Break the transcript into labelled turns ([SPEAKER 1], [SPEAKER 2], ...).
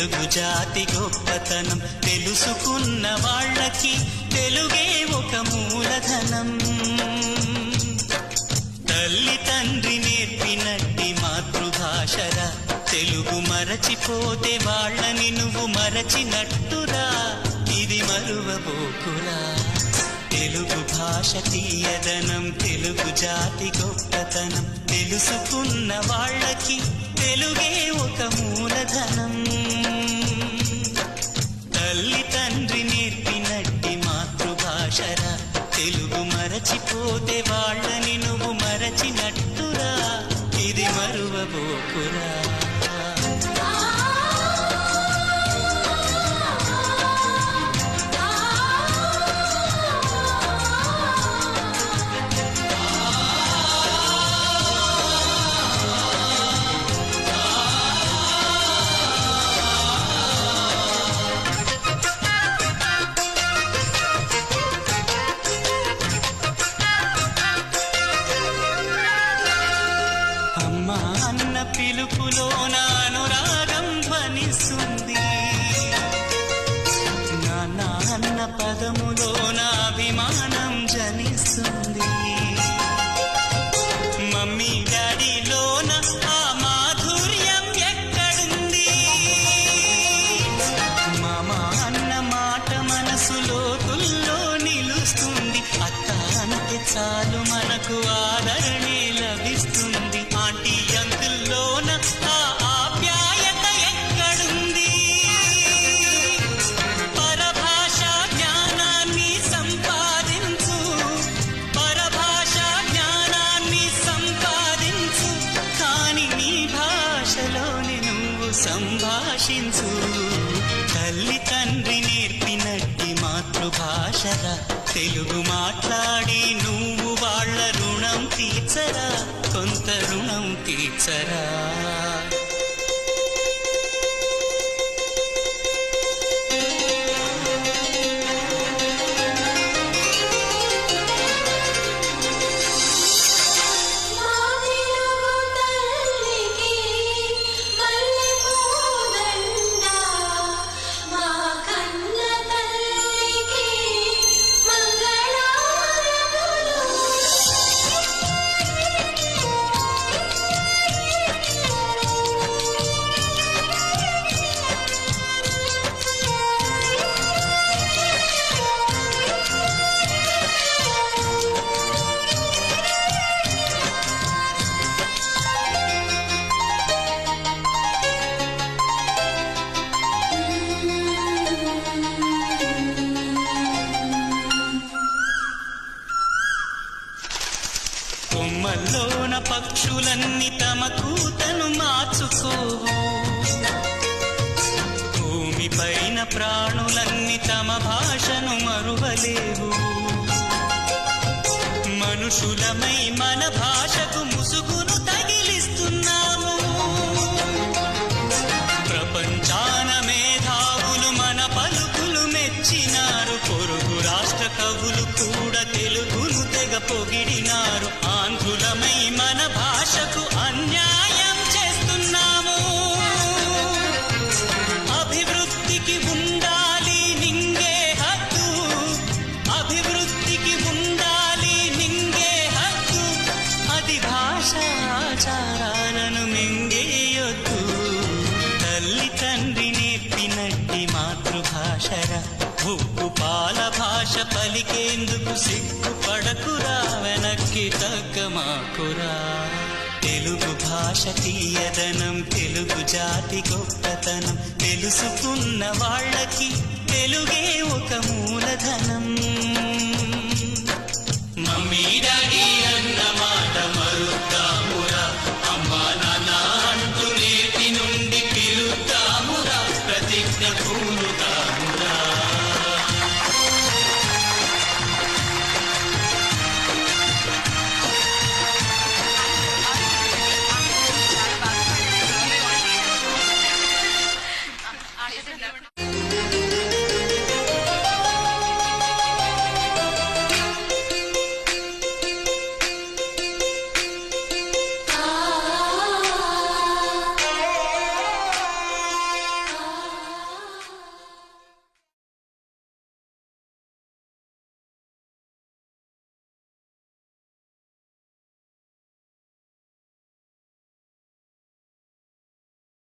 [SPEAKER 1] తెలుగు జాతి గొప్పతనం తెలుసుకున్న వాళ్ళకి తెలుగే ఒక మూలధనం. తల్లి తండ్రి నేర్పినట్టి మాతృభాషరా, తెలుగు మరచిపోతే వాళ్ళని నువ్వు మరచినట్టురా, ఇది మరువబోకురా. తెలుగు భాష తీయదనం తెలుగు జాతి గొప్పతనం తెలుసుకున్న వాళ్ళకి తెలుగే ఒక మూలధనం. తల్లి తండ్రి నేర్పినట్టి మాతృభాషరా, తెలుగు మరచిపోతే వాళ్ళని నువ్వు మరచినట్టురా, ఇది మరువబోకురా. అన్న పిలుపులోన అనురాగం ధ్వనిస్తుంది, నాన్న అన్న పదములోన అభిమానం జనిస్తుంది, మమ్మీ డాడీలోన ఆ మాధుర్యం ఎక్కడుంది, మామ అన్న మాట మనసులో తుల్లో నిలుస్తుంది, అత్త అంటే చాలు మనకు ఆదరణే లభిస్తుంది, ఆంటీ అంకుల్లోన ఆ ఆప్యాయత ఎక్కడుంది. పరభాషా జ్ఞానాన్ని సంపాదించు, పరభాషా జ్ఞానాన్ని సంపాదించు, కాని నీ భాషలోని నువ్వు సంభాషించు. తల్లి తండ్రి నేర్పినట్టి మాతృభాషరా, తెలుగు మాట్లాడి నువ్వు వాళ్ళ రుణం తీర్చరా, కొంత రుణం తీర్చరా. కొమ్మల్లోన పక్షులన్నీ తమ కూతను మార్చుకోవు, భూమిపైన ప్రాణులన్నీ తమ భాషను మరువలేవు, మనుషులమై మన భాషకు ముసుగును తగిలిస్తున్నాము, ప్రపంచాన మేధావులు మన పలుకులు మెచ్చినారు, పొరుగు రాష్ట్ర కవులు కూడా తెలుగును తెగ పొగిడినారు, ఆంధ్రులమై మన భాషకు అన్యాయం చేస్తున్నాము. అభివృద్ధికి ఉండాలి నింగే హక్కు, అభివృద్ధికి ఉండాలి నింగే హక్కు, అది భాషాచారాలను మింగేయొద్దు. తల్లి తండ్రి నేర్పినట్టి మాతృభాషరా, ఉప్పు పాల భాష పలికేందుకు సిగ్గుపడకురా, వెనక్కి తగ్గమాకురా. తెలుగు భాష తీయదనం తెలుగు జాతి గొప్పతనం తెలుసుకున్న వాళ్ళకి తెలుగే ఒక